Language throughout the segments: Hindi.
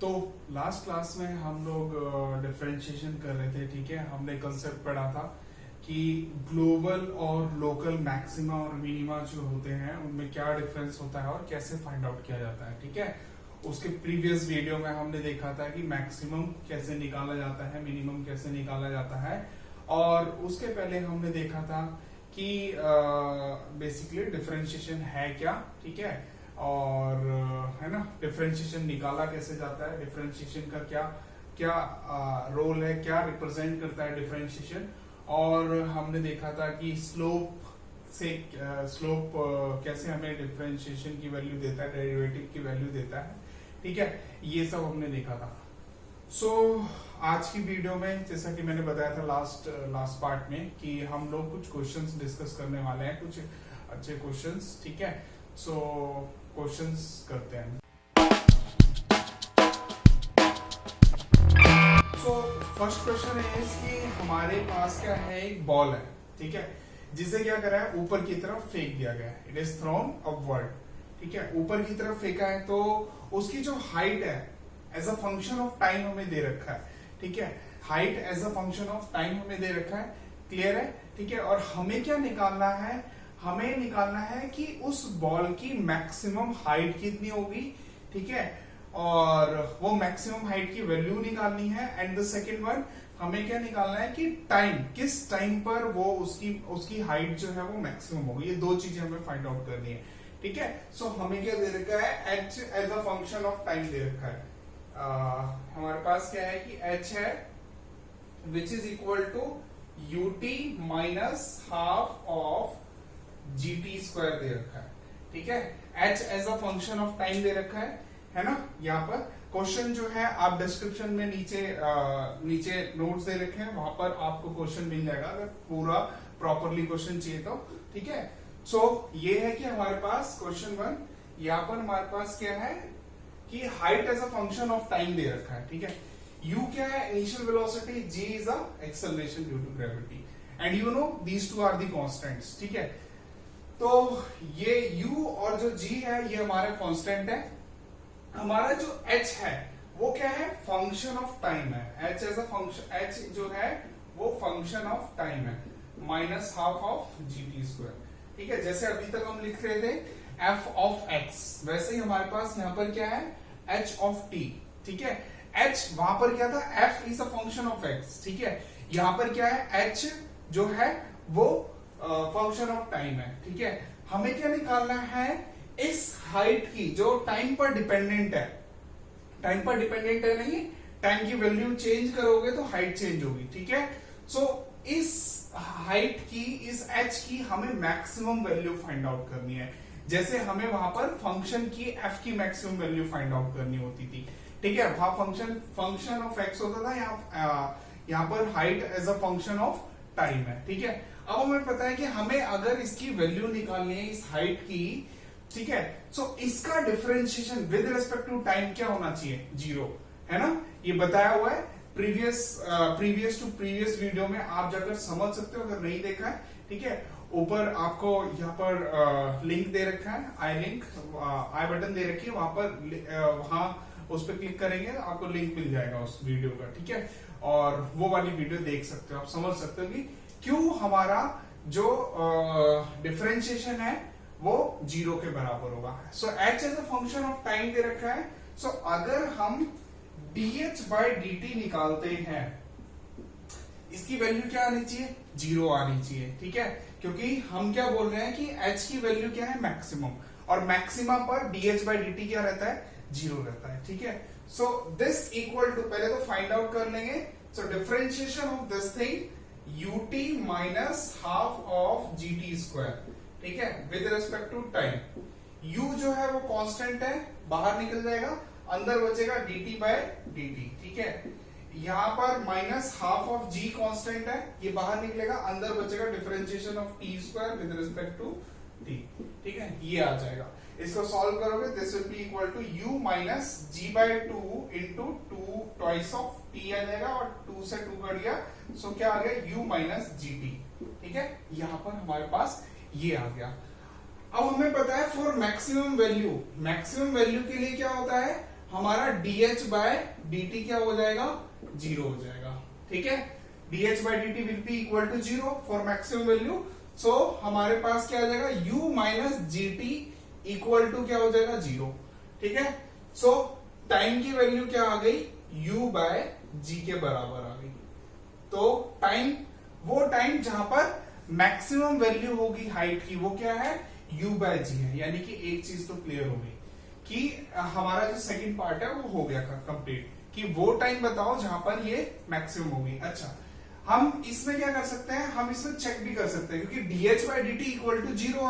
तो लास्ट क्लास में हम लोग डिफरेंशिएशन कर रहे थे, ठीक है। हमने कंसेप्ट पढ़ा था कि ग्लोबल और लोकल मैक्सिमा और मिनिमा जो होते हैं उनमें क्या डिफरेंस होता है और कैसे फाइंड आउट किया जाता है, ठीक है। उसके प्रीवियस वीडियो में हमने देखा था कि मैक्सिमम कैसे निकाला जाता है, मिनिमम कैसे निकाला जाता है, और उसके पहले हमने देखा था कि बेसिकली डिफरेंशिएशन है क्या, ठीक है, और है ना, डिफरेंशिएशन निकाला कैसे जाता है, डिफरेंशिएशन का क्या क्या रोल है, क्या रिप्रेजेंट करता है डिफरेंशिएशन। और हमने देखा था कि स्लोप से स्लोप कैसे हमें डिफरेंशिएशन की वैल्यू देता है, डेरिवेटिव की वैल्यू देता है, ठीक है। ये सब हमने देखा था। सो आज की वीडियो में जैसा कि मैंने बताया था लास्ट पार्ट में कि हम लोग कुछ क्वेश्चंस डिस्कस करने वाले हैं, कुछ अच्छे क्वेश्चंस, ठीक है। सो क्वेश्चंस करते हैं। सो फर्स्ट क्वेश्चन है कि हमारे पास क्या है, एक बॉल है, ठीक है, जिसे क्या करा है, ऊपर की तरफ फेंक दिया गया है। इट इज थ्रोन अपवर्ड, ठीक है, ऊपर की तरफ फेंका है। तो उसकी जो हाइट है as a function of time हमें दे रखा है, ठीक है। Height as a function of time हमें दे रखा है, क्लियर है, ठीक है। और हमें क्या निकालना है, हमें निकालना है कि उस बॉल की मैक्सिमम हाइट कितनी होगी, ठीक है, और वो मैक्सिमम हाइट की वैल्यू निकालनी है। एंड द सेकेंड वन, हमें क्या निकालना है कि टाइम, किस टाइम पर वो उसकी हाइट जो है वो मैक्सिमम होगी। ये दो चीजें हमें फाइंड आउट करनी है, ठीक है। सो हमें क्या दे रखा है, H as a function of time दे रखा है। हमारे पास क्या है कि एच है which is equal to UT minus half of GT square दे रखा है, ठीक है। H as a function of time दे रखा है ना। यहाँ पर क्वेश्चन जो है आप डिस्क्रिप्शन में नीचे नोट्स दे रखे हैं, वहां पर आपको क्वेश्चन मिल जाएगा अगर पूरा प्रॉपरली क्वेश्चन चाहिए तो, ठीक है। सो ये है कि हमारे पास क्वेश्चन वन, यहाँ पर हमारे पास क्या है कि height as a function of time दे रखा है, ठीक है। u क्या है, initial velocity, g is a acceleration due to gravity, and you know these two are the constants, ठीक है। तो ये u और जो g है ये हमारा कांस्टेंट है। हमारा जो h है वो क्या है, फंक्शन ऑफ टाइम है। h as a function, h जो है वो फंक्शन ऑफ टाइम है, minus half of gt square, ठीक है। जैसे अभी तक हम लिख रहे थे f ऑफ x, वैसे ही हमारे पास यहाँ पर क्या है, h ऑफ t, ठीक है। h वहां पर क्या था, f is a function of x, ठीक है। यहाँ पर क्या है, h जो है वो फंक्शन ऑफ टाइम है, ठीक है। हमें क्या निकालना है, इस हाइट की जो टाइम पर डिपेंडेंट है, टाइम पर डिपेंडेंट है नहीं, टाइम की वैल्यू चेंज करोगे तो हाइट चेंज होगी, ठीक है। सो इस हाइट की, इस h की हमें मैक्सिमम वैल्यू फाइंड आउट करनी है। जैसे हमें वहां पर फंक्शन की f की मैक्सिमम वैल्यू फाइंड आउट करनी होती थी, ठीक है। वहां फंक्शन ऑफ x होता था, यहाँ पर height as a function of time है, ठीक है। अब हमें पता है कि हमें अगर इसकी वैल्यू निकालनी है, इस हाइट की, ठीक है, सो इसका differentiation with respect to time क्या होना चाहिए, 0, है ना। ये बताया हुआ है प्रीवियस टू प्रीवियस वीडियो में, आप जाकर समझ सकते हो अगर नहीं देखा है, ठीक है। ऊपर आपको यहाँ पर लिंक दे रखा है, आई बटन दे रखी है, वहां पर वहां उस पर क्लिक करेंगे आपको लिंक मिल जाएगा उस वीडियो का, ठीक है। और वो वाली वीडियो देख सकते हो, आप समझ सकते हो कि क्यों हमारा जो डिफरेंशिएशन है वो 0 के बराबर होगा। So h as a function of time दे रखा है। सो अगर हम dh बाई dt निकालते हैं, इसकी वैल्यू क्या आनी चाहिए, 0 आनी चाहिए, ठीक है। क्योंकि हम क्या बोल रहे हैं कि h की वैल्यू क्या है, मैक्सिमम, और मैक्सिमा पर dh बाई dt क्या रहता है, 0 रहता है, ठीक है। सो दिस इक्वल टू, पहले तो फाइंड आउट कर लेंगे। So differentiation of this thing ut minus half of gt square, ठीक है, with respect to time. u जो है वो कांस्टेंट है, बाहर निकल जाएगा, अंदर बचेगा dt बाय dt, ठीक है। यहाँ पर minus half of g constant है, ये बाहर निकलेगा, अंदर बचेगा differentiation of t square with respect to t, ठीक है। ये आ जाएगा, इसको सॉल्व करोगे, this will be equal to u minus g by 2 into 2 twice of t आ जाएगा, और 2 से 2 कट गया, सो क्या आ गया, u माइनस gt, ठीक है। यहाँ पर हमारे पास ये आ गया। अब हमें पता है फॉर मैक्सिमम वैल्यू के लिए क्या होता है, हमारा dh बाय dt क्या हो जाएगा, जीरो हो जाएगा। ठीक है, dh by dt will be equal to zero for maximum value. So हमारे पास क्या आ जाएगा, u minus G T equal to क्या हो जाएगा, जीरो। ठीक है, सो टाइम की वैल्यू क्या आ गई, u बाय जी के बराबर आ गई। तो टाइम, वो टाइम जहां पर मैक्सिमम वैल्यू होगी हाइट की, वो क्या है, u बाय जी है। यानी कि एक चीज तो क्लियर हो गई कि हमारा जो सेकंड पार्ट है वो हो गया कंप्लीट, कि वो टाइम बताओ जहां पर ये मैक्सिमम होगी। अच्छा, हम इसमें क्या कर सकते हैं, हम इसमें चेक भी कर सकते हैं, क्योंकि dh by dt equal to zero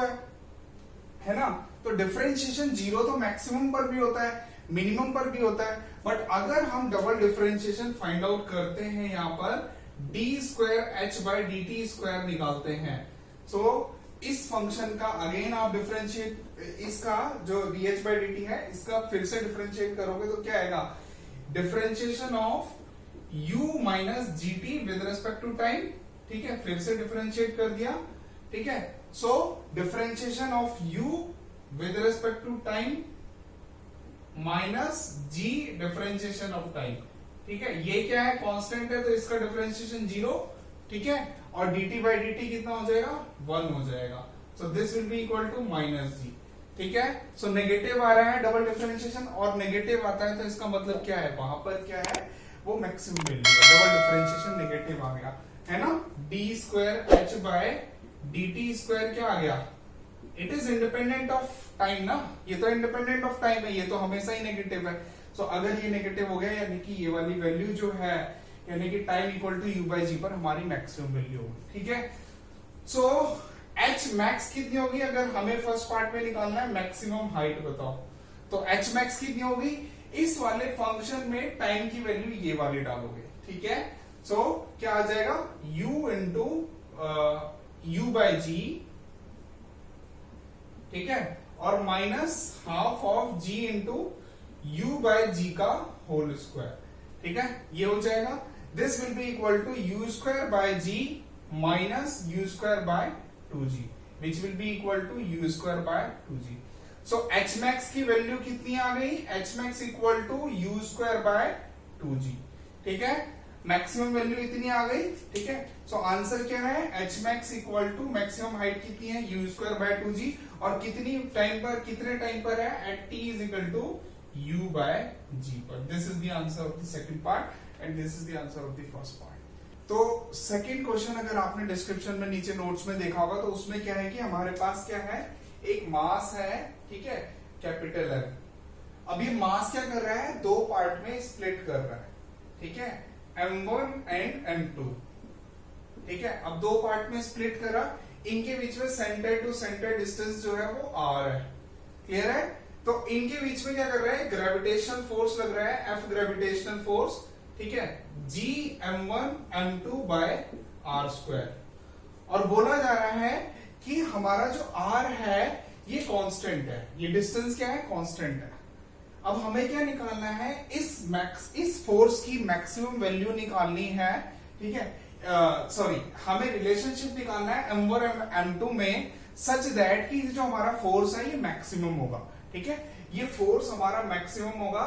है ना। तो डिफरेंशिएशन जीरो तो मैक्सिमम पर भी होता है, मिनिमम पर भी होता है। बट अगर हम डबल डिफरेंशिएशन फाइंड आउट करते हैं, यहां पर D square H by D T square निकालते हैं, सो इस फंक्शन का अगेन आप डिफरेंशिएट, इसका जो dh बाय dt है इसका फिर से डिफरेंशिएट करोगे तो क्या आएगा, differentiation of u minus G T with respect to time. ठीक है, फिर से डिफरेंशिएट कर दिया। ठीक है, so differentiation of u with respect to time minus g differentiation of time. ठीक है, ये क्या है, कांस्टेंट है तो इसका डिफरेंशिएशन जीरो। ठीक है, और dt बाय dt कितना हो जाएगा, 1 हो जाएगा। So this will be equal to minus G. ठीक है, सो नेगेटिव आ रहा है डबल डिफरेंशिएशन, और नेगेटिव आता है तो इसका मतलब क्या है, वहां पर क्या है, वो मैक्सिमम वैल्यू है। डबल डिफरेंशिएशन नेगेटिव आ गया है ना। D square H by D T square क्या आ गया, it is independent of time ना, ये तो इंडिपेंडेंट ऑफ टाइम है, ये तो हमेशा ही नेगेटिव है। सो अगर ये नेगेटिव हो गया, यानी कि ये वाली वैल्यू जो है, यानी कि time equal to U by G पर हमारी मैक्सिमम वैल्यू होगी। ठीक है, सो एच मैक्स कितनी होगी, अगर हमें फर्स्ट पार्ट में निकालना है मैक्सिमम हाइट बताओ, तो एच मैक्स कितनी होगी, इस वाले फंक्शन में टाइम की वैल्यू ये वाली डालोगे। ठीक है, सो क्या आ जाएगा, u into U by G. ठीक है, और minus half of g into U by G का होल स्क्वायर। ठीक है, ये हो जाएगा, this will be equal to U square by G minus U square by 2g, which will be equal to U square by 2g। So H max की वैल्यू कितनी आ गई, H max equal to U square by 2g। ठीक है, मैक्सिमम वैल्यू इतनी आ गई। ठीक है, सो आंसर क्या है, H max equal to maximum height कितनी है, यू स्क्वायर बाय 2g, और कितनी टाइम पर, कितने टाइम पर है, at t is equal to u by g पर। This is the answer of the second part and this is the answer of the first part. तो सेकंड क्वेश्चन अगर आपने डिस्क्रिप्शन में नीचे नोट्स में देखा होगा, तो उसमें क्या है कि हमारे पास क्या है, एक मास है। ठीक है, कैपिटल है। अब ये मास क्या कर रहा है, दो पार्ट में स्प्लिट कर रहा है। ठीक है, m1 एंड m2। ठीक है, अब दो पार्ट में स्प्लिट करा, इनके बीच में सेंटर टू सेंटर डिस्टेंस जो है वो r है। क्लियर है, तो इनके बीच में क्या कर रहा है, ग्रेविटेशनल फोर्स लग रहा है, F ग्रेविटेशनल फोर्स। ठीक है, G m1 m2 bye r square, और बोला जा रहा है कि हमारा जो r है ये कांस्टेंट है, ये डिस्टेंस क्या है, कांस्टेंट है। अब हमें क्या निकालना है, इस फोर्स की मैक्सिमम वैल्यू निकालनी है। ठीक है, सॉरी, हमें रिलेशनशिप निकालना है m1 m2 में, सच दैट कि जो हमारा फोर्स है ये मैक्सिमम होगा। ठीक है, ये फोर्स हमारा मैक्सिमम होगा,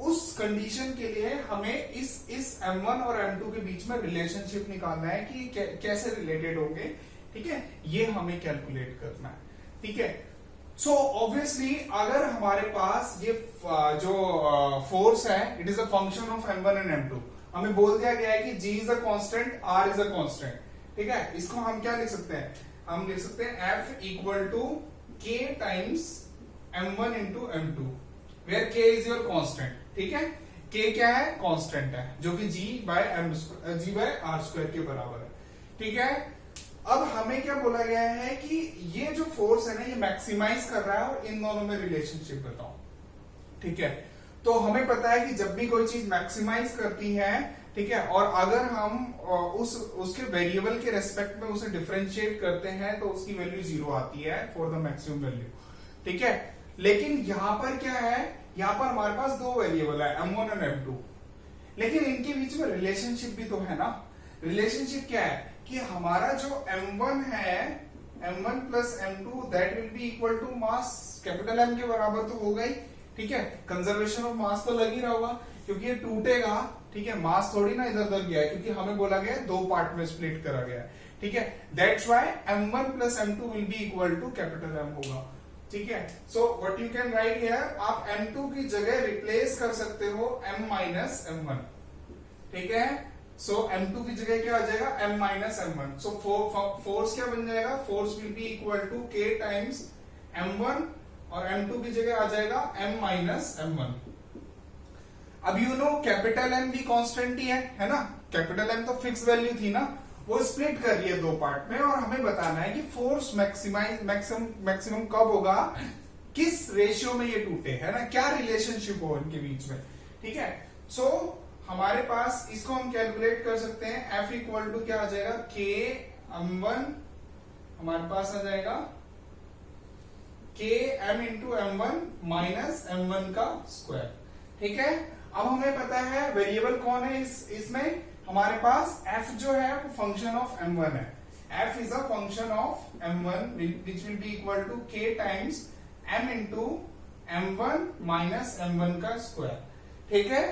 उस कंडीशन के लिए हमें इस m1 और m2 के बीच में रिलेशनशिप निकालना है कि कैसे रिलेटेड होंगे। ठीक है, ये हमें कैलकुलेट करना है। ठीक है, सो ऑब्वियसली अगर हमारे पास ये जो फोर्स है, it is a function of m1 and m2, हमें बोल दिया गया है कि g is a constant, r is a constant. ठीक है, इसको हम क्या लिख सकते हैं, हम लिख सकते हैं f equal to k times m1 into m2, where k is your constant. ठीक है, k क्या है, कांस्टेंट है, जो कि g बाय r स्क्वायर के बराबर है। ठीक है, अब हमें क्या बोला गया है कि ये जो फोर्स है ना, ये मैक्सिमाइज कर रहा है, और इन दोनों में रिलेशनशिप बताओ। ठीक है, तो हमें पता है कि जब भी कोई चीज मैक्सिमाइज करती है, ठीक है, और अगर हम उसके वेरिएबल के रेस्पेक्ट में उसे डिफरेंशिएट करते हैं तो उसकी वैल्यू जीरो आती है फॉर द मैक्सिमम वैल्यू। ठीक है, लेकिन यहां पर क्या है, यहां पर हमारे पास दो वेरिएबल है, m1 और m2, लेकिन इनके बीच में रिलेशनशिप भी तो है ना। रिलेशनशिप क्या है कि हमारा जो m1 है, m1 plus m2 that will be equal to mass, capital M के बराबर तो होगा ही। ठीक है, कंजर्वेशन ऑफ मास तो लग ही रहा होगा क्योंकि ये टूटेगा, ठीक है, मास थोड़ी ना इधर उधर गया है क्योंकि हमें बोला गया है 2 पार्ट में स्प्लिट करा गया है, ठीक है, that's why m1 plus m2 will be equal to capital M होगा, ठीक है। So what you can write here, आप m2 की जगह रिप्लेस कर सकते हो m माइनस m1, ठीक है। सो m2 की जगह क्या आ जाएगा, m minus m1। So force क्या बन जाएगा, force will be equal to k times m1 और m2 की जगह आ जाएगा m माइनस m1। अब यू नो कैपिटल M भी कांस्टेंट ही है ना, कैपिटल M तो फिक्स वैल्यू थी ना, वो स्प्लिट कर रही है 2 पार्ट में और हमें बताना है कि फोर्स मैक्सिमम कब होगा, किस रेशियो में ये टूटे, है ना, क्या रिलेशनशिप हो इनके बीच में, ठीक है। सो हमारे पास इसको हम कैलकुलेट कर सकते हैं, F इक्वल टू क्या आ जाएगा, K M1 हमारे पास आ जाएगा K M into M1 minus M1 का स्क्वायर, ठीक है। अब हमें पता है वेरिएबल कौन है इसमें, हमारे पास f जो है वो फंक्शन ऑफ m1 है, f is a function of m1 which will be equal to k times m into m1 minus m1 का स्क्वायर, ठीक है।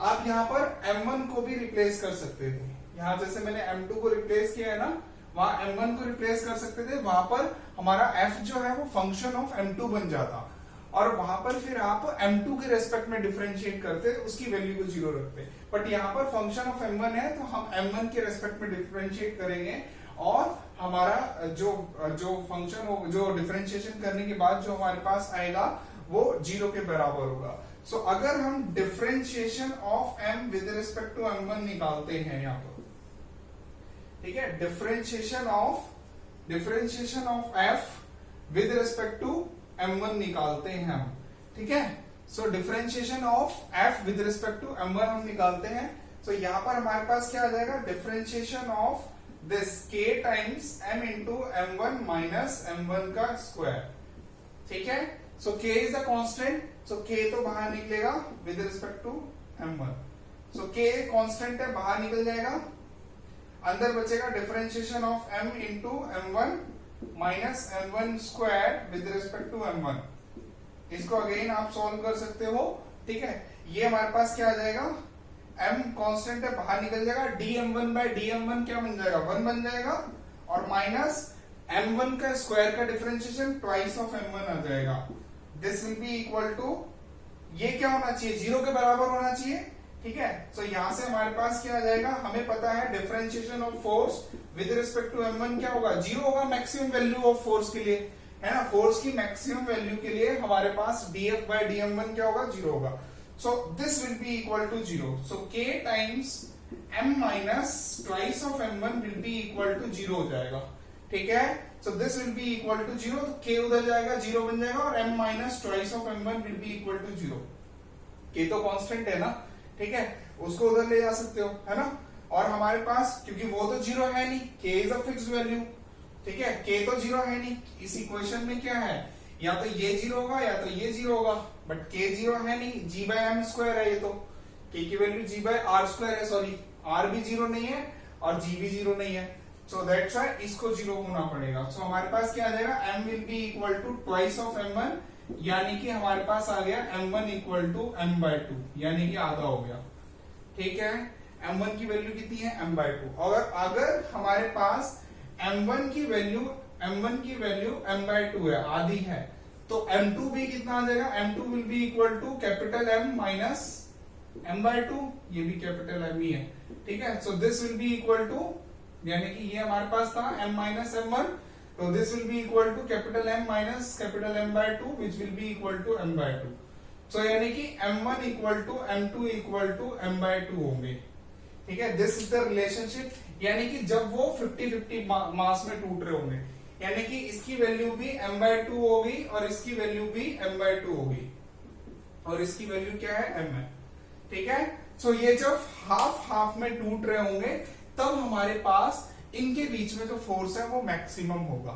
आप यहाँ पर m1 को भी रिप्लेस कर सकते थे, यहाँ जैसे मैंने m2 को रिप्लेस किया है ना, वहां m1 को रिप्लेस कर सकते थे, वहां पर हमारा f जो है वो फंक्शन ऑफ m2 बन जाता और वहां पर फिर आप m2 के रेस्पेक्ट में डिफरेंशिएट करते, उसकी वैल्यू को 0 रखते। बट यहाँ पर फंक्शन ऑफ m1 है तो हम m1 के रेस्पेक्ट में डिफरेंशिएट करेंगे और हमारा जो फंक्शन हो, जो डिफरेंशिएशन करने के बाद जो हमारे पास आएगा वो 0 के बराबर होगा। सो अगर हम differentiation of m with respect to m1 निकालते हैं यहाँ पर, ठीक है, differentiation of f with respect to m1 निकालते हैं हम, ठीक है। So differentiation of f with respect to m1 हम निकालते हैं। सो यहाँ पर हमारे पास क्या आ जाएगा, differentiation of this k times m into m1 minus m1 का स्क्वायर, ठीक है। So k is a constant, so k तो बाहर निकलेगा with respect to m1। So k constant है, बाहर निकल जाएगा, अंदर बचेगा differentiation of m into m1 minus m1 square with respect to m1। इसको अगेन आप सॉल्व कर सकते हो, ठीक है। ये हमारे पास क्या आ जाएगा, m कांस्टेंट है, बाहर निकल जाएगा, dm1 बाय dm1 क्या बन जाएगा, 1 बन जाएगा और माइनस m1 का स्क्वायर का डिफरेंशिएशन ट्वाइस ऑफ m1 आ जाएगा। This will be equal to, ये क्या होना चाहिए, 0 के बराबर होना चाहिए, ठीक है। सो यहां से हमारे पास क्या आ जाएगा, हमें पता है differentiation of force with respect to m1 क्या होगा, 0 होगा मैक्सिमम वैल्यू ऑफ फोर्स के लिए, है ना, फोर्स की मैक्सिमम वैल्यू के लिए हमारे पास df बाय dm1 क्या होगा, 0 होगा। So this will be equal to 0। So k times m minus twice of m1 will be equal to 0 हो जाएगा, ठीक है। So this will be equal to 0, तो k उधर जाएगा, 0 बन जाएगा और m minus twice of m1 will be equal to 0। k तो कांस्टेंट है ना, ठीक है, उसको उधर ले जा सकते हो, है ना। और हमारे पास क्योंकि वो तो 0 है नहीं, k is a fixed value, ठीक है, k तो 0 है नहीं, इस इक्वेशन में क्या है, या तो ये 0 होगा या तो ये 0 होगा, बट k 0 है नहीं, g बाय m स्क्वायर है, ये तो k की value g by r square है, सॉरी r भी 0 नहीं है और g भी 0 नहीं है, सो दैट्स व्हाई इसको 0 होना पड़ेगा। सो हमारे पास क्या आ जाएगा, m will be equal to twice of m1, यानी कि हमारे पास आ गया m1 equal to m by 2, यानी कि आधा हो गया, ठीक है। m1 की वैल्यू कितनी है, m बाय 2, और अगर हमारे पास m1 की वैल्यू m बाय 2 है, आधी है, तो m2 भी कितना आ जाएगा, m2 will be equal to capital M minus m by 2, ये भी कैपिटल M ही है, ठीक है। So this will be equal to, यानी कि ये हमारे पास था m माइनस m1, तो this will be equal to capital M minus capital M by 2 which will be equal to m by 2। So यानी कि m1 equal to m2 equal to m by 2 होंगे, ठीक है। दिस इज द रिलेशनशिप, यानी कि जब वो 50-50 मास में टूट रहे होंगे, यानी कि इसकी वैल्यू भी m बाय 2 होगी और इसकी वैल्यू भी m बाय 2 होगी और इसकी वैल्यू क्या है, m है, ठीक है। सो ये जब हाफ में टूट रहे होंगे तब हमारे पास इनके बीच में जो फोर्स है वो मैक्सिमम होगा।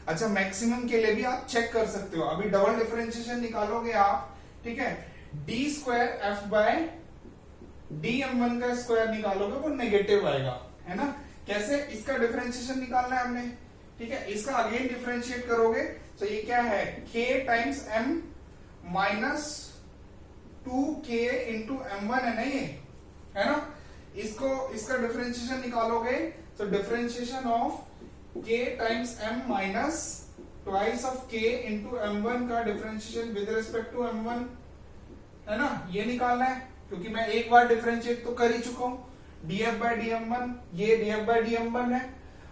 अच्छा, मैक्सिमम के लिए भी आप चेक कर सकते हो, अभी डबल डिफरेंशिएशन निकालोगे आप, ठीक है, d square f bye dm1 का स्क्वायर निकालोगे वो नेगेटिव आएगा, है ना। कैसे, इसका डिफरेंशिएशन निकालना है हमने, ठीक है, इसका अगेन डिफरेंशिएट करोगे तो ये क्या है, k times m minus 2k into m1 है ना, ये है ना। इसका डिफरेंशिएशन निकालोगे तो differentiation of k times m minus twice of k into m1 का differentiation with respect to m1 है ना, ये निकालना है। क्योंकि मैं एक बार डिफरेंशिएट तो कर ही चुका हूं, df by dm1, ये df by dm1 है,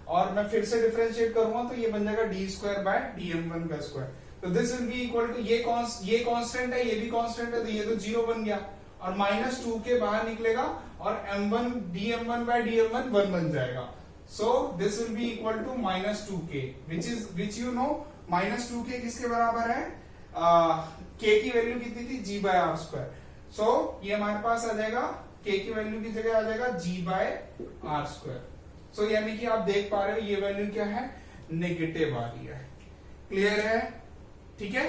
और मैं फिर से डिफरेंशिएट करूंगा तो ये बन जाएगा d स्क्वायर बाय dm1 का स्क्वायर। तो this will be equal to ये कांस्टेंट है, ये भी कांस्टेंट है, तो ये तो 0 बन गया, और माइनस 2 के बाहर निकलेगा और m1 dm1 by dm1 1 बन जाएगा। So this will be equal to minus 2k which you know minus 2k किसके बराबर है, k की वैल्यू कितनी थी, g बाय आर स्क्वायर। सो ये हमारे पास आ जाएगा k की वैल्यू की जगह आ जाएगा g बाय आर स्क्वायर। सो यानी कि आप देख पा रहे हो ये वैल्यू क्या है, नेगेटिव आ रही है। क्लियर है, ठीक है।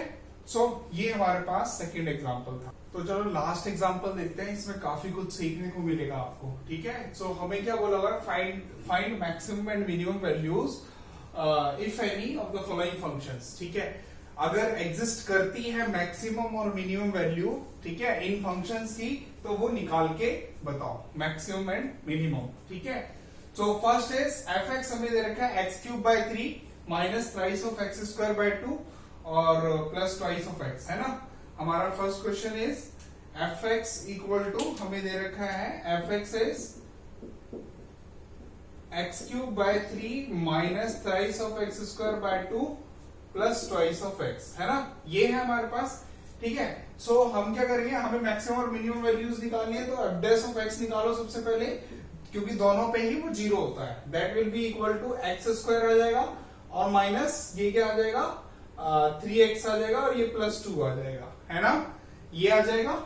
सो ये हमारे पास सेकंड एग्जांपल था। तो चलो लास्ट एग्जांपल देखते हैं, इसमें काफी कुछ सीखने को मिलेगा आपको, ठीक है। सो हमें क्या बोला हुआ, find maximum and minimum values if any of the following functions, ठीक है। अगर एग्जिस्ट करती है मैक्सिमम और मिनिमम वैल्यू, ठीक है, इन फंक्शंस की, तो वो निकाल के बताओ मैक्सिमम एंड मिनिमम, ठीक है। So first is f x हमें दे रखा है x cube by 3 minus twice of x square by 2 और प्लस ट्वाइस ऑफ एक्स, है ना। हमारा first question is f x equal to हमें दे रखा है f x is x cube by 3 minus twice of x square by 2 plus twice of x, है ना, ये है हमारे पास, ठीक है। सो हम क्या करेंगे, हमें मैक्सिमम और मिनिमम वैल्यूज निकालनी है, तो एफ डैश ऑफ एक्स निकालो सबसे पहले, क्योंकि दोनों पे ही वो 0 होता है। That will be equal to X square आ जाएगा और माइनस ये क्या आ जाएगा 3x आ जाएगा और ये प्लस 2 आ जाएगा, है ना, ये आ जाएगा,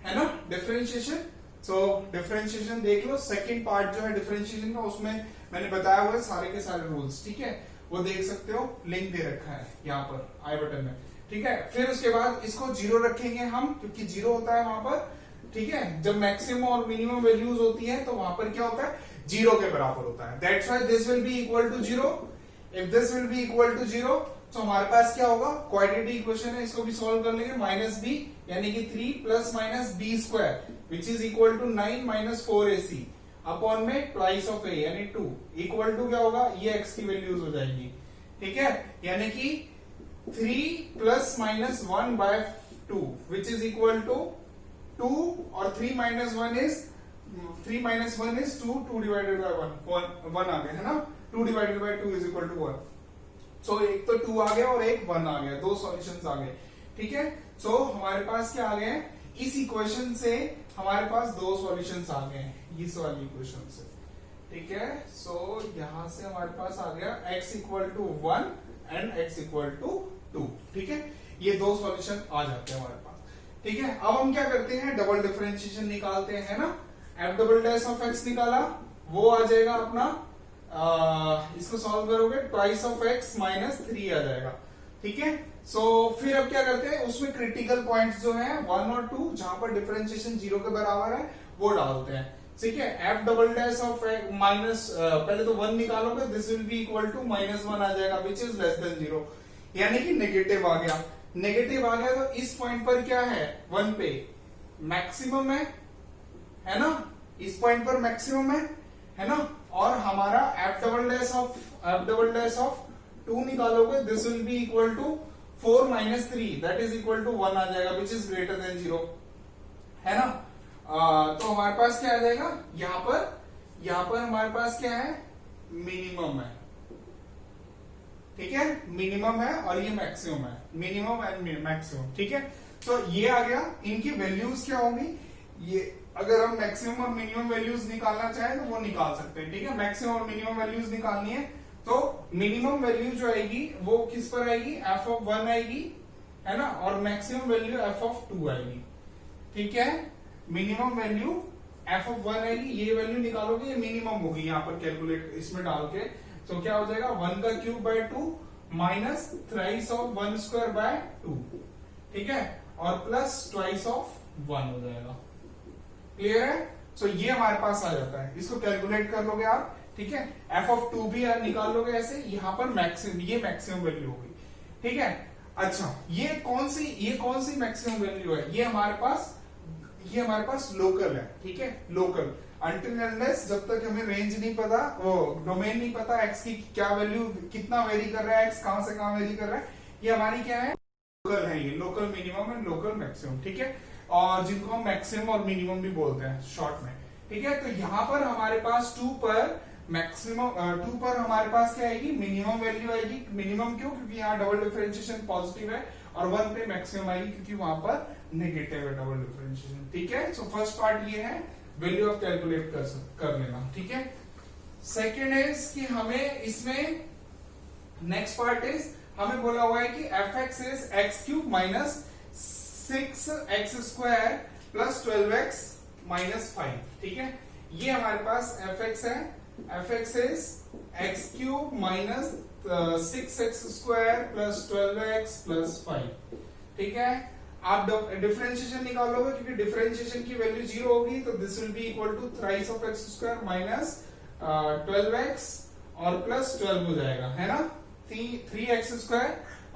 है ना, डिफरेंशिएशन। सो डिफरेंशिएशन देख लो, सेकंड पार्ट जो है डिफरेंशिएशन का, उसमें मैंने बताया हुआ है सारे के सारे रूल्स, ठीक है, वो देख सकते हो, लिंक दे रखा है यहाँ पर आई बटन में, ठीक है। फिर उसके बाद इसको 0 रखेंगे हम, क्योंकि 0 होता है वहां पर, ठीक है। जब मैक्सिमम और मिनिमम वैल्यूज होती है तो वहां पर क्या होता है, 0 के बराबर होता है। That's why this will be equal to 0। If this will be equal to 0, तो हमारे पास क्या होगा, क्वाड्रेटिक इक्वेशन है, इसको भी सॉल्व कर लेंगे, माइनस बी यानी कि 3 plus minus b square which is equal to 9 minus 4ac upon में ट्वाइस ऑफ ए यानी 2 इक्वल टू क्या होगा, ये x की वैल्यूज हो जाएंगी, ठीक है। यानी कि 3 plus minus 1 by 2 which is equal to 2 और 3 माइनस 1 इज 2 डिवाइडेड बाय 1 आ गया, है ना, 2 divided by 2 is equal to 1। So एक तो 2 आ गया और एक 1 आ गया, दो सॉल्यूशंस आ गए, ठीक है। सो हमारे पास क्या आ गए, इस इक्वेशन से हमारे पास दो सॉल्यूशंस आ गए इस वाली इक्वेशन से, ठीक है। सो यहां से हमारे पास आ गया x equal to 1 and x equal to 2, ठीक है। ये दो सॉल्यूशन आ जाते हैं हमारे पास, ठीक है। अब हम क्या करते हैं, डबल डिफरेंशिएशन निकालते हैं, है ना। f double dash of x निकाला, वो आ जाएगा अपना इसको सॉल्व करोगे ट्वाइस ऑफ x माइनस 3 आ जाएगा, ठीक है। सो फिर अब क्या करते हैं, उसमें क्रिटिकल पॉइंट्स जो हैं 1 और 2 जहां पर डिफरेंशिएशन 0 के बराबर है वो डालते हैं, ठीक है। f double dash of minus पहले तो 1 निकालोगे, this will be equal to minus 1 आ जाएगा विच इज लेस देन 0, यानी कि नेगेटिव आ गया। नेगेटिव आ गया तो इस पॉइंट पर क्या है, 1 पे मैक्सिमम है ना, इस पॉइंट पर मैक्सिमम है ना। और हमारा f डबल डैश ऑफ 2 निकालोगे, this will be equal to 4 minus 3 that is equal to 1 आ जाएगा विच इज ग्रेटर देन 0, है ना। तो हमारे पास क्या आ जाएगा, यहां पर हमारे पास क्या है, मिनिमम है, ठीक है, मिनिमम है और ये मैक्सिमम है, मिनिमम एंड मैक्सिमम, ठीक है। तो ये आ गया, इनकी वैल्यूज क्या होंगी, ये अगर हम मैक्सिमम और मिनिमम वैल्यूज निकालना चाहें तो वो निकाल सकते हैं, ठीक है। मैक्सिमम और मिनिमम वैल्यूज निकालनी है तो मिनिमम वैल्यू जो आएगी वो किस पर आएगी, f ऑफ 1 आएगी, है ना, और मैक्सिमम वैल्यू f ऑफ 2 आएगी, ठीक है। मिनिमम वैल्यू f ऑफ 1 आएगी, ये वैल्यू निकालोगे, ये मिनिमम होगी यहाँ पर कैलकुलेट इसमें डाल के, तो क्या हो जाएगा 1 का cube by 2 minus thrice of 1 square by 2, ठीक है, और प्लस ट्वाइस ऑफ 1 हो जाएगा। क्लियर है। सो ये हमारे पास आ जाता है, इसको कैलकुलेट कर लोगे आप, ठीक है। f ऑफ 2 भी निकाल लोगे ऐसे, यहाँ पर मैक्सिमम, ये मैक्सिमम वैल्यू होगी, ठीक है। अच्छा, ये कौन सी मैक्सिमम वैल्यू है, ये हमारे पास ये हमारे पास लोकल है, ठीक है, लोकल। अनटिल अनलेस जब तक हमें रेंज नहीं पता, वो डोमेन नहीं पता, एक्स की क्या वैल्यू कितना वेरी कर रहा है, एक्स कहां से कहां वेरी कर रहा है, ये हमारी क्या है, लोकल है, ये local minimum and local maximum, ठीक है, और जिनको हम मैक्सिमम और मिनिमम भी बोलते हैं शॉर्ट में, ठीक है। तो यहाँ पर हमारे पास 2 पर मैक्सिमम 2 पर हमारे पास क्या आएगी, मिनिमम वैल्यू आएगी। मिनिमम क्यों, क्योंकि यहाँ डबल डिफरेंशिएशन पॉजिटिव है, और 1 पे मैक्सिमम आएगी क्योंकि वहां पर नेगेटिव है डबल डिफरेंशिएशन, ठीक है। सो फर्स्ट पार्ट ये है, वैल्यू आप कैलकुलेट कर लेना, ठीक है। सेकेंड इज कि हमें इसमें नेक्स्ट पार्ट इज हमें बोला हुआ है कि F x is x cube minus 6x² plus 12x minus 5, ठीक है। ये हमारे पास एफ एक्स है, f x is x cube minus 6x² plus 12x plus 5, ठीक है। आप डिफरेंशिएशन निकालोगे क्योंकि डिफरेंशिएशन की वैल्यू 0 होगी, तो this will be equal to thrice of x² minus 12x और प्लस 12 हो जाएगा, है ना। 3x²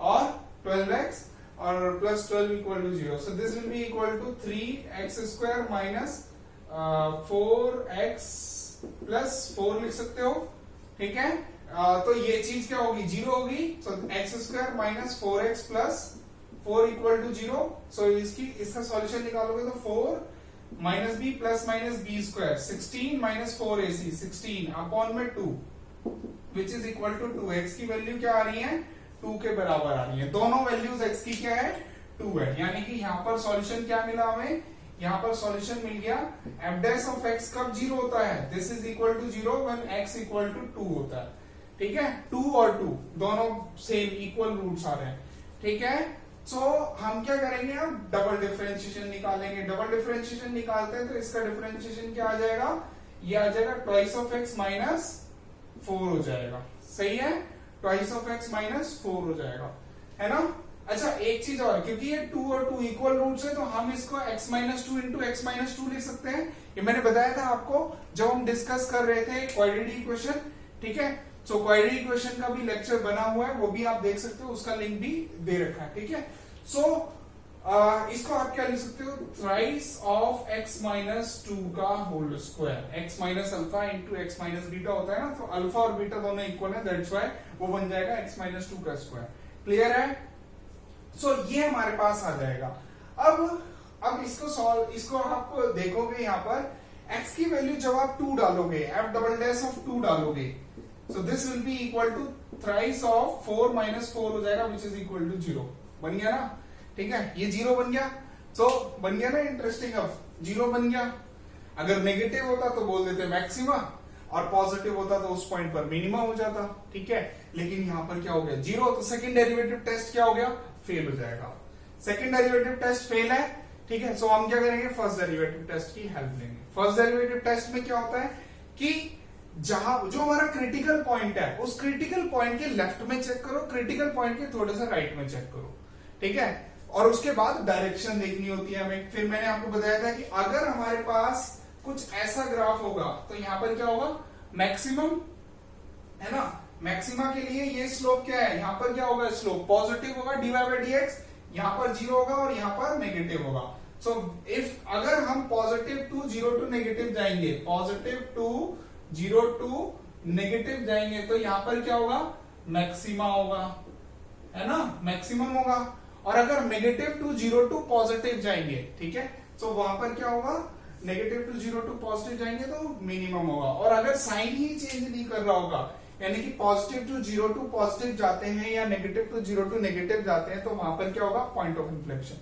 और 12x और plus 12 equal to 0, so this will be equal to 3x² minus 4x plus 4 लिख सकते हो, ठीक है। तो ये चीज क्या होगी, 0 होगी, so x² minus 4x plus 4 equal to 0, so इसका सॉल्यूशन निकालोगे तो 4 minus b plus minus b square 16 minus 4ac 16 upon में 2 which is equal to 2। x की वैल्यू क्या आ रही है, 2 के बराबर आ रही है। दोनों वैल्यूज x की क्या है, 2 है, यानी कि यहाँ पर सॉल्यूशन क्या मिला हमें, यहाँ पर सॉल्यूशन मिल गया f डैश ऑफ x कब 0 होता है, this is equal to 0 when x equal to 2 होता है, ठीक है। 2 और 2 दोनों सेम इक्वल रूट्स आ रहे हैं, ठीक है। सो हम क्या करेंगे, अब डबल डिफरेंशिएशन निकालेंगे। डबल डिफरेंशिएशन निकालते हैं तो इसका डिफरेंशिएशन क्या आ जाएगा, ये आ जाएगा ट्वाइस ऑफ x माइनस 4 हो जाएगा, सही है, ट्वाइस ऑफ x माइनस 4 हो जाएगा, है ना। अच्छा एक चीज और, क्योंकि ये 2 और 2 इक्वल रूट्स है तो हम इसको x minus 2 into x minus 2 लिख सकते हैं। ये मैंने बताया था आपको जब हम डिस्कस कर रहे थे क्वाड्रेटिक इक्वेशन, ठीक है। सो क्वाड्रेटिक इक्वेशन का भी लेक्चर बना हुआ है, वो भी आप देख सकते हो, उसका लिंक भी दे रखा है, ठीक है। सो इसको आप क्या लिख सकते हो, थ्राइस ऑफ x माइनस 2 का whole square, x minus alpha into x minus beta होता है ना, तो अल्फा और बीटा दोनों इक्वल है, दैट्स व्हाई वो बन जाएगा x माइनस 2 का स्क्वायर, क्लियर है। सो ये हमारे पास आ जाएगा। अब इसको आप देखोगे यहाँ पर x की वैल्यू जब आप 2 डालोगे, f डबल डैश ऑफ 2 डालोगे, so this will be equal to thrice of 4 minus 4 हो जाएगा विच इज इक्वल टू 0, बन गया ना, ठीक है। ये 0 बन गया, तो बन गया ना इंटरेस्टिंग, अब 0 बन गया। अगर नेगेटिव होता तो बोल देते मैक्सिमा, और पॉजिटिव होता तो उस पॉइंट पर मिनिमा हो जाता, ठीक है। लेकिन यहां पर क्या हो गया, 0, तो सेकंड डेरिवेटिव टेस्ट क्या हो गया, फेल हो जाएगा। सेकंड डेरिवेटिव टेस्ट फेल है, ठीक है। सो हम क्या करेंगे, फर्स्ट डेरिवेटिव टेस्ट की हेल्प लेंगे। फर्स्ट डेरिवेटिव टेस्ट में क्या होता है कि जहां जो हमारा क्रिटिकल पॉइंट है, उस क्रिटिकल पॉइंट के लेफ्ट में चेक करो, क्रिटिकल पॉइंट के थोड़े सा राइट में चेक करो, ठीक है। और उसके बाद डायरेक्शन देखनी होती है हमें। फिर मैंने आपको बताया था कि अगर हमारे पास कुछ ऐसा ग्राफ होगा तो यहां पर क्या होगा, मैक्सिमम, है ना। मैक्सिमा के लिए ये स्लोप क्या है, यहां पर क्या होगा, स्लोप पॉजिटिव होगा, dy बाई dx, यहां पर 0 होगा और यहां पर नेगेटिव होगा। सो इफ अगर हम पॉजिटिव टू 0 टू नेगेटिव जाएंगे, पॉजिटिव टू 0 टू नेगेटिव जाएंगे, तो यहां पर क्या होगा, मैक्सिमा होगा, है ना, मैक्सिमम होगा। और अगर नेगेटिव टू 0 टू पॉजिटिव जाएंगे, ठीक है, तो वहां पर क्या होगा, नेगेटिव टू 0 टू पॉजिटिव जाएंगे तो मिनिमम होगा। और अगर साइन ही चेंज नहीं कर रहा होगा, यानी कि पॉजिटिव टू 0 टू पॉजिटिव जाते हैं या नेगेटिव टू 0 टू नेगेटिव जाते हैं, तो वहां पर क्या होगा, पॉइंट ऑफ इन्फ्लेक्शन।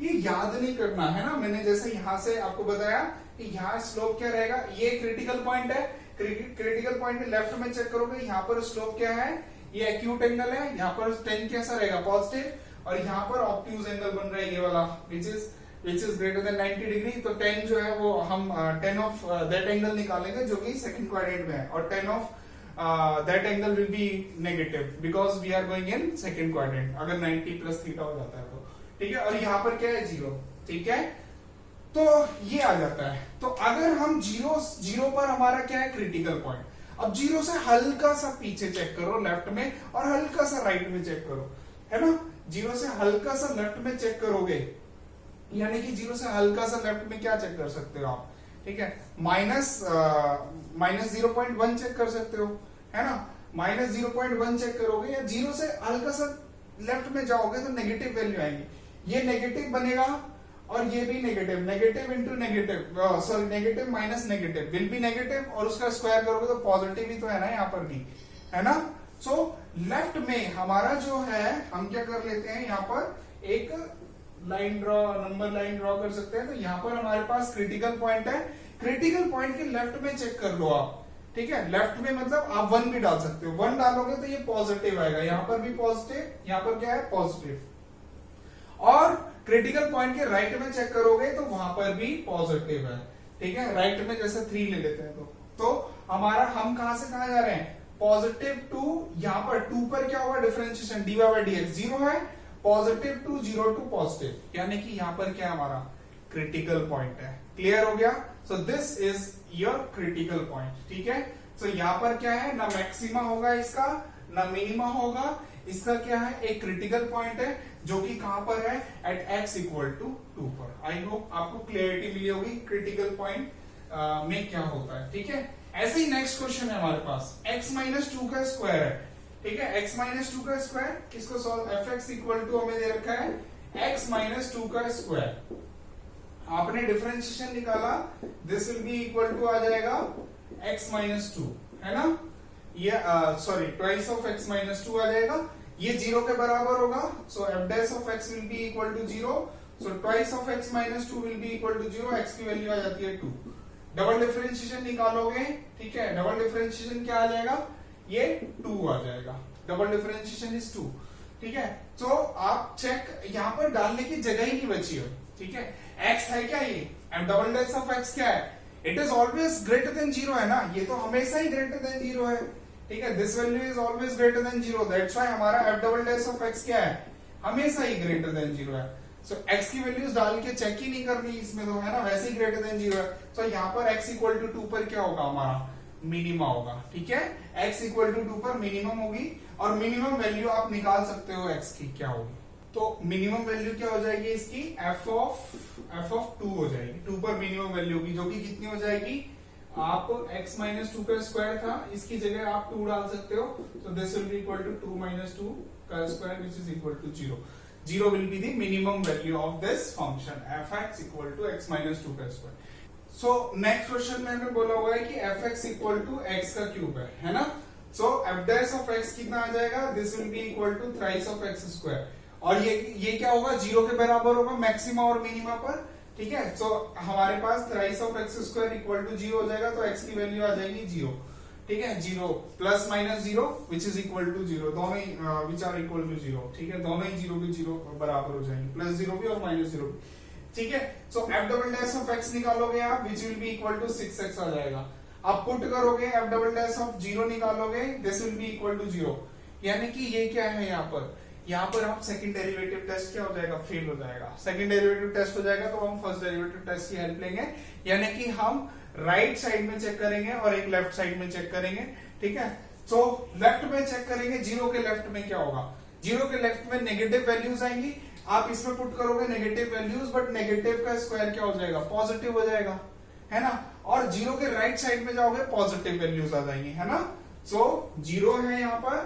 ये याद नहीं करना है ना, मैंने जैसे यहां से आपको बताया कि यहाँ स्लोप क्या रहेगा, ये क्रिटिकल पॉइंट है, क्रिटिकल पॉइंट के लेफ्ट में चेक करोगे, यहाँ पर स्लोप क्या है, ये एक्यूट एंगल है, यहाँ पर टेन कैसा रहेगा, पॉजिटिव, और यहाँ पर ऑब्ट्यूज एंगल बन रहा है ये वाला, which is greater than 90 degree. तो 10 जो है वो हम 10 ऑफ दैट एंगल निकालेंगे जो कि सेकंड क्वाड्रेंट में है, और 10 of that angle will be negative because we are going in second quadrant, अगर 90 प्लस थीटा हो जाता है तो, ठीक है। और यहाँ पर क्या है, 0, ठीक है। तो ये आ जाता है। तो अगर हम 0 पर हमारा क्या है, क्रिटिकल पॉइंट। अब 0 से हल्का सा पीछे चेक करो लेफ्ट में, और हल्का सा राइट में चेक करो, है ना। 0 से हल्का सा लेफ्ट में चेक करोगे यानी कि जीरो से हल्का सा लेफ्ट में क्या चेक कर सकते हो आप, ठीक है, माइनस 0.1 चेक कर सकते हो, है ना, माइनस 0.1 चेक करोगे या जीरो से हल्का सा लेफ्ट में जाओगे तो नेगेटिव वैल्यू आएंगी, ये नेगेटिव बनेगा और ये भी negative, negative into negative, sorry negative minus negative will be negative, और उसका स्क्वायर करोगे तो पॉजिटिव ही तो है ना यहाँ पर भी, है ना। सो लेफ्ट में हमारा जो है हम क्या कर लेते हैं, यहाँ पर एक line draw, number line draw कर सकते हैं। तो यहाँ पर हमारे पास क्रिटिकल पॉइंट है, क्रिटिकल पॉइंट के लेफ्ट में चेक कर लो आप, ठीक है, लेफ्ट में मतलब आप 1 भी डाल सकते हो, 1 डालोगे तो ये पॉजिटिव आएगा, यहाँ पर भी पॉजिटिव, यहाँ पर क्या है पॉजिटिव, और क्रिटिकल पॉइंट के राइट में चेक करोगे तो वहां पर भी पॉजिटिव है, ठीक है, राइट में जैसे 3 ले लेते हैं तो हमारा हम कहां से कहां जा रहे हैं, पॉजिटिव टू, यहाँ पर 2 पर क्या होगा डिफरेंशिएशन dy बाई dx 0 है, पॉजिटिव टू 0 टू पॉजिटिव, यानी कि यहाँ पर क्या हमारा क्रिटिकल पॉइंट है, क्लियर हो गया। So this is your critical point, ठीक है। सो यहाँ पर क्या है, ना मैक्सिमा होगा इसका, ना मिनिमा होगा, इसका क्या है एक क्रिटिकल पॉइंट है जो कि कहां पर है, एट x इक्वल टू 2 पर। आई होप आपको क्लियरिटी मिली होगी क्रिटिकल पॉइंट में क्या होता है, ठीक है। ऐसे ही नेक्स्ट क्वेश्चन है हमारे पास, x माइनस 2 का स्क्वायर है, ठीक है, x माइनस 2 का स्क्वायर, किसको सॉल्व, fx इक्वल टू हमें दे रखा है x माइनस 2 का स्क्वायर, आपने डिफरेंशिएशन निकाला, this will be equal to आ जाएगा x माइनस 2, है ना, ये sorry twice of x minus 2 आ जाएगा, ये 0 के बराबर होगा, so f dash of x will be equal to 0, so twice of x minus 2 will be equal to 0, x की वैल्यू आ जाती है 2, डबल डिफरेंशिएशन निकालोगे, ठीक है, डबल डिफरेंशिएशन क्या आ जाएगा, ये 2 आ जाएगा, डबल डिफरेंशिएशन इज 2, ठीक है। तो आप चेक, यहाँ पर डालने की जगह ही नहीं बची हो, ठीक है, x है क्या ये, and double dash of x क्या है, it is always greater than 0 है ना, ये तो हमेशा ही ग्रेटर देन 0 है, ठीक है, this value is always greater than 0, that's why हमारा f double dash of x क्या है, हमेशा ही ग्रेटर देन 0 है। सो x की वैल्यूज डाल के चेक ही नहीं करनी इसमें तो, है ना, वैसे ही ग्रेटर देन 0 है। तो यहाँ पर x इक्वल टू 2 पर क्या होगा हमारा, मिनिमा होगा, ठीक है, x इक्वल टू 2 पर मिनिमम होगी, और मिनिमम वैल्यू आप निकाल सकते हो x की क्या होगी, तो मिनिमम वैल्यू क्या हो जाएगी इसकी, f ऑफ 2 हो जाएगी, 2 पर मिनिमम वैल्यू होगी, जो कि कितनी हो जाएगी, आप x माइनस 2 का स्क्वायर था, इसकी जगह आप 2 डाल सकते हो, so this will be equal to 2 minus 2 का square which is equal to 0, 0 will be the minimum value of this function f(x) equal to x minus 2 का स्क्वायर। so next question में हमें बोला हुआ है कि f(x) equal to x का क्यूब है ना, so f dash of x कितना आ जाएगा, this will be equal to thrice of x square, और ये क्या होगा, 0 के बराबर होगा मैक्सिमा और मिनिमा पर, ठीक है। सो हमारे पास thrice of x square equal to 0 हो जाएगा, तो x की वैल्यू आ जाएगी 0, ठीक है, 0 plus minus 0 which is equal to 0, दोनों ही विच आर इक्वल टू 0, ठीक है, दोनों ही 0 के 0 बराबर हो जाएंगे, प्लस 0 भी और माइनस 0 भी, ठीक है। सो f double dash of x निकालोगे आप, which will be equal to 6x आ जाएगा, आप पुट करोगे f डबल डैश ऑफ 0 निकालोगे, this will be equal to 0, यानी कि ये क्या है, यहाँ पर आप सेकंड डेरिवेटिव टेस्ट क्या हो जाएगा, फेल हो जाएगा, सेकंड डेरिवेटिव टेस्ट हो जाएगा, तो हम फर्स्ट डेरिवेटिव टेस्ट की हेल्प लेंगे, यानी कि हम राइट साइड में चेक करेंगे और एक लेफ्ट साइड में चेक करेंगे, ठीक है। सो लेफ्ट में चेक करेंगे, 0 के लेफ्ट में क्या होगा, 0 के लेफ्ट में नेगेटिव वैल्यूज आएंगी, आप इसमें पुट करोगे नेगेटिव वैल्यूज, बट नेगेटिव का स्क्वायर क्या हो जाएगा, पॉजिटिव हो जाएगा, है ना, और 0 के राइट साइड में जाओगे पॉजिटिव वैल्यूज आ जाएंगी, है ना। सो 0 है यहाँ पर,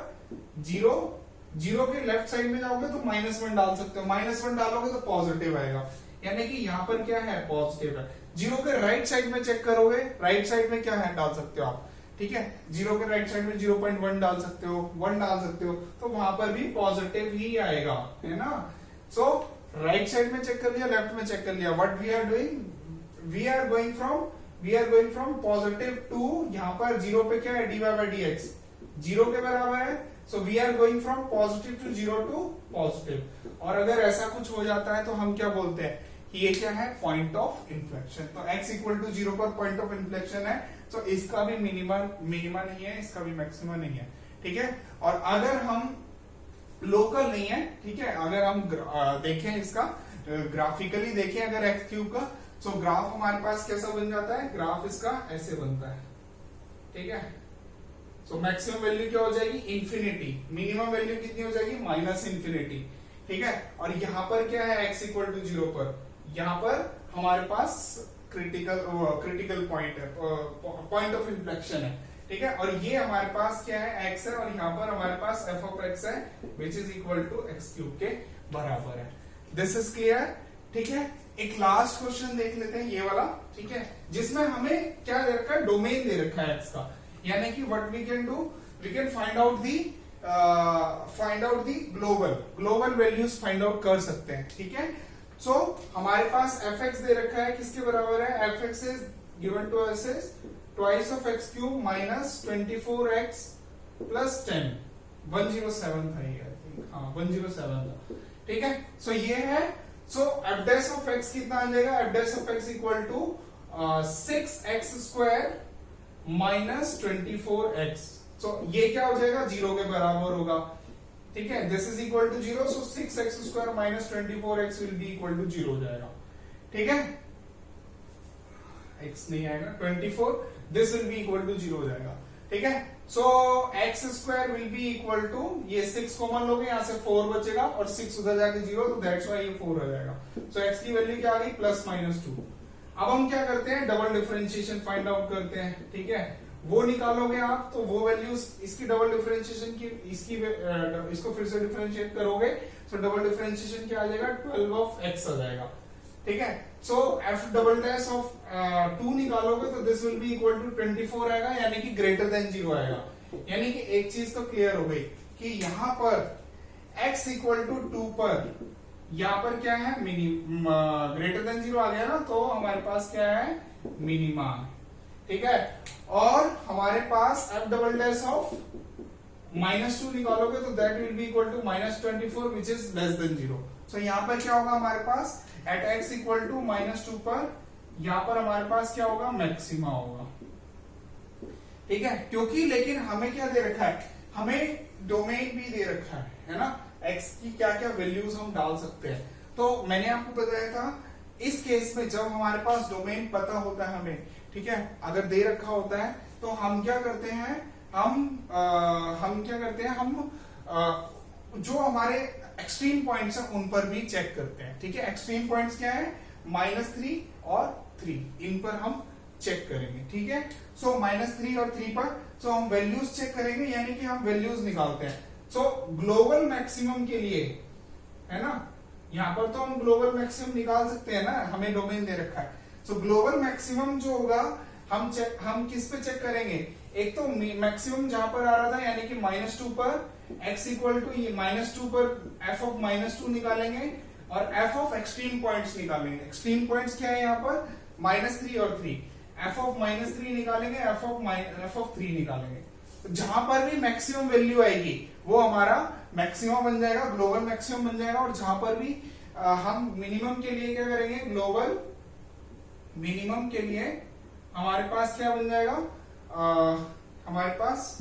0 के लेफ्ट साइड में जाओगे तो -1 डाल सकते हो, -1 डालोगे तो पॉजिटिव आएगा, यानी कि यहाँ पर क्या है, पॉजिटिव है। 0 के राइट साइड में चेक करोगे, राइट साइड में क्या है डाल सकते हो आप, ठीक है, 0 के राइट साइड में 0.1 डाल सकते हो, 1 डाल सकते हो, तो वहां पर भी पॉजिटिव ही आएगा, है ना। सो राइट साइड में चेक कर लिया, लेफ्ट में चेक कर लिया, what we are doing, we are going from positive to, यहाँ पर 0 पे क्या है, dy बाई dx 0 के बराबर है, so we are going from positive to 0 to positive, और अगर ऐसा कुछ हो जाता है तो हम क्या बोलते हैं कि ये क्या है, पॉइंट ऑफ इन्फ्लेक्शन, तो x इक्वल टू 0 पर पॉइंट ऑफ इन्फ्लेक्शन है, तो इसका भी मिनिमा नहीं है, इसका भी मैक्सिमा नहीं है, ठीक है। और अगर हम लोकल नहीं है, ठीक है, अगर हम देखें इसका ग्राफिकली देखें अगर x क्यूब का, तो ग्राफ हमारे पास कैसा बन जाता है, ग्राफ इसका ऐसे बनता है, ठीक है। सो मैक्सिमम वैल्यू क्या हो जाएगी, इंफिनिटी, मिनिमम वैल्यू कितनी हो जाएगी, -इन्फिनिटी, ठीक है। और यहाँ पर क्या है, x इक्वल टू 0 पर, यहाँ पर हमारे पास क्रिटिकल पॉइंट है, पॉइंट ऑफ इन्फ्लेक्शन है, ठीक है। और ये हमारे पास क्या है, x है, और यहाँ पर हमारे पास f ऑफ x है which is equal to x cube के बराबर है। दिस इज क्लियर, ठीक है। एक लास्ट क्वेश्चन देख लेते हैं, ये वाला, ठीक है, जिसमें हमें क्या दे रखा है, डोमेन दे रखा है x का, यानी कि what we can do, we can find out the global values find out कर सकते हैं, ठीक है। सो हमारे पास fx दे रखा है, किसके बराबर है, fx is given to us is twice of x cube minus 24x plus 10, 107 था ये, आई थिंक, हाँ 107 था, ठीक है। सो ये है, सो f डैश ऑफ x कितना आ जाएगा, f dash of x equal to 6x square minus 24x। सो ये क्या हो जाएगा, 0 के बराबर होगा, ठीक है। This is equal to 0, so 6x square minus 24x will be equal to 0 हो जाएगा, ठीक है। x नहीं आएगा, 24, this will be equal to 0 हो जाएगा, ठीक है। So x square will be equal to, ये 6 कॉमन लोगे, यहां से 4 बचेगा और 6 उधर जाके 0, तो दैट्स व्हाई ये 4 हो जाएगा। सो x की वैल्यू क्या आ गई, प्लस माइनस 2। अब हम क्या करते हैं, डबल डिफरेंशिएशन फाइंड आउट करते हैं, ठीक है। वो निकालोगे आप, तो वो वैल्यूज, इसकी डबल डिफरेंशिएशन की, इसको फिर से डिफरेंशिएट करोगे, तो डबल डिफरेंशिएशन क्या आ जाएगा, 12 ऑफ x आ जाएगा, ठीक है। सो f डबल डैश ऑफ 2 निकालोगे तो this will be equal to 24 आएगा, यानी कि ग्रेटर देन 0 आएगा। यानी कि एक चीज तो क्लियर हो गई कि यहाँ पर x इक्वल टू 2 पर, यहाँ पर क्या है, ग्रेटर देन 0 आ गया ना, तो हमारे पास क्या है, मिनिमा, ठीक है। और हमारे पास f डबल डैश ऑफ -2 निकालोगे तो that will be equal to -24 which is less than 0। सो यहाँ पर क्या होगा हमारे पास, एट x इक्वल टू -2 पर, यहाँ पर हमारे पास क्या होगा, मैक्सिमा होगा, ठीक है। क्योंकि लेकिन हमें क्या दे रखा है, हमें डोमेन भी दे रखा है ना, x की क्या क्या वैल्यूज हम डाल सकते हैं। तो मैंने आपको बताया था, इस केस में जब हमारे पास डोमेन पता होता है हमें, ठीक है, अगर दे रखा होता है, तो हम क्या करते हैं, हम क्या करते हैं, हम जो हमारे एक्सट्रीम पॉइंट्स हैं उन पर भी चेक करते हैं, ठीक है। एक्सट्रीम पॉइंट्स क्या है, -3 और 3, इन पर हम चेक करेंगे, ठीक है। सो -3 और 3 पर, सो हम वैल्यूज चेक करेंगे, यानी कि हम वैल्यूज निकालते हैं। सो ग्लोबल मैक्सिमम के लिए, है ना, यहां पर तो हम ग्लोबल मैक्सिमम निकाल सकते हैं ना, हमें डोमेन दे रखा है। सो ग्लोबल मैक्सिमम जो होगा, हम किस पे चेक करेंगे, एक तो मैक्सिमम जहां पर आ रहा था, यानी कि -2 पर x इक्वल टू -2 पर f ऑफ -2 निकालेंगे, और f ऑफ एक्सट्रीम पॉइंट्स निकालेंगे। एक्सट्रीम पॉइंट्स क्या है यहाँ पर, -3 और 3, f ऑफ -3 निकालेंगे, f ऑफ 3 निकालेंगे। तो जहां पर भी मैक्सिमम वैल्यू आएगी वो हमारा मैक्सिमम बन जाएगा, ग्लोबल मैक्सिमम बन जाएगा। और जहां पर भी हम मिनिमम के लिए क्या करेंगे, ग्लोबल मिनिमम के लिए हमारे पास क्या बन जाएगा, हमारे पास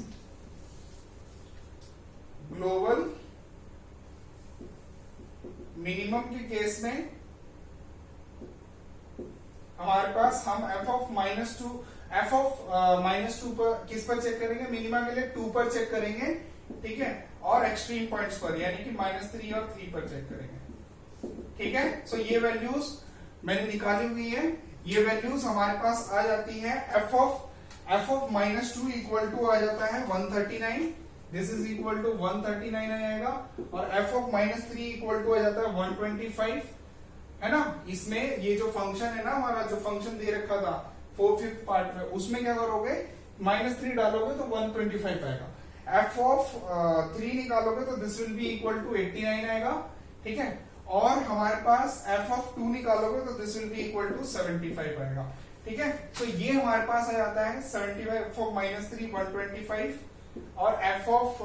ग्लोबल मिनिमम के केस में हमारे पास हम f ऑफ -2 पर किस पर चेक करेंगे, मिनिमा के लिए 2 पर चेक करेंगे, ठीक है, और एक्सट्रीम पॉइंट्स पर, यानी कि -3 और 3 पर चेक करेंगे, ठीक है। सो ये वैल्यूज मैंने निकाली हुई है, ये वैल्यूज हमारे पास आ जाती है, f ऑफ -2 इक्वल टू आ जाता है 139, दिस इज इक्वल टू 139 आ जाएगा, और f ऑफ -3 इक्वल टू आ जाता है 125, है ना। इसमें ये जो फंक्शन है ना, हमारा जो फंक्शन दे रखा था 4/5 पार्ट में, उसमें क्या करोगे, -3 डालोगे तो 125 आएगा, f ऑफ 3 निकालोगे तो this will be equal to 89 आएगा, ठीक है। और हमारे पास f ऑफ 2 निकालोगे तो this will be equal to 75 आएगा, ठीक है। तो ये हमारे पास आ जाता है 75, f ऑफ -3 125, और f ऑफ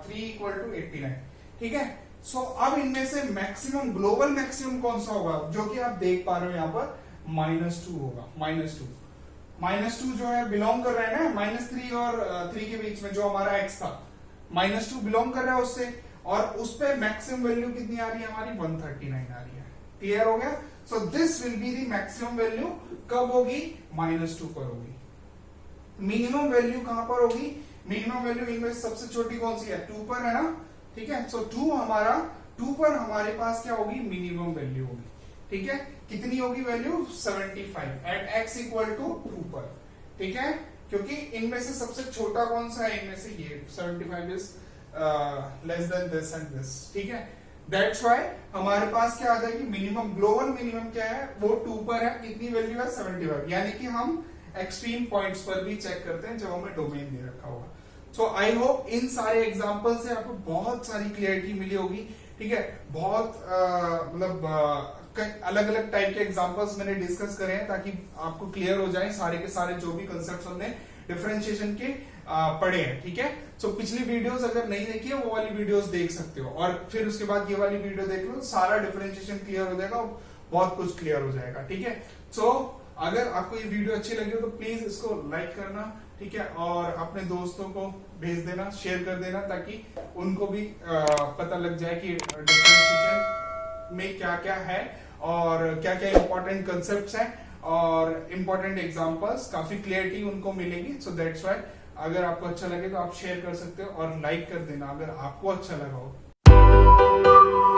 3 इक्वल टू 89, ठीक है। सो अब इनमें से मैक्सिमम, ग्लोबल मैक्सिमम कौन सा होगा, जो कि आप देख पा रहे हो यहाँ पर -2 होगा, -2 जो है बिलोंग कर रहा है ना -3 और 3 के बीच में, जो हमारा x था, -2 बिलोंग कर रहा है उससे, और उस पे मैक्सिमम वैल्यू कितनी आ रही है हमारी, 139 आ रही है, क्लियर हो गया। सो this will be the maximum value, कब होगी, -2 पर होगी। मिनिमम वैल्यू कहां पर होगी, मिनिमम वैल्यू इनमें सबसे छोटी कौन सी है, 2 पर है ना, ठीक है। सो 2 पर हमारे पास क्या होगी, मिनिमम वैल्यू होगी, ठीक है। कितनी होगी value 75 at x equal to 2 पर, ठीक है, क्योंकि इनमें से सबसे छोटा कौन सा है, इनमें से ये 75 is less then this and this, ठीक है। दैट्स व्हाई हमारे पास क्या आ जाएगी, मिनिमम ग्लोबल मिनिमम क्या है वो 2 पर है, कितनी वैल्यू है 75, यानी कि हम एक्सट्रीम पॉइंट्स पर भी चेक करते हैं जब हमें डोमेन दे रखा होगा। सो आई होप इन सारे एग्जांपल से आपको बहुत सारी क्लियरिटी मिली होगी, ठीक है। बहुत मतलब अलग अलग टाइप के एग्जांपल्स मैंने डिस्कस करे हैं ताकि आपको क्लियर हो जाए सारे के सारे जो भी कंसेप्ट हमने डिफरेंशिएशन के पढ़े हैं, ठीक है। सो पिछली वीडियोस अगर नहीं देखी है वो वाली वीडियोस देख सकते हो और फिर उसके बाद ये वाली वीडियो देख लो, सारा डिफरेंशिएशन क्लियर हो जाएगा, बहुत कुछ क्लियर हो जाएगा, ठीक है। सो अगर आपको ये वीडियो अच्छी लगी हो तो प्लीज इसको लाइक करना, ठीक है, और अपने दोस्तों को भेज देना, शेयर कर देना ताकि उनको भी पता लग जाए कि डिफरेंशिएशन में क्या क्या है और क्या क्या इंपॉर्टेंट कंसेप्ट्स हैं और इंपॉर्टेंट एग्जांपल्स, काफी क्लियरिटी उनको मिलेगी। सो दैट्स व्हाई अगर आपको अच्छा लगे तो आप शेयर कर सकते हो और लाइक कर देना अगर आपको अच्छा लगा हो।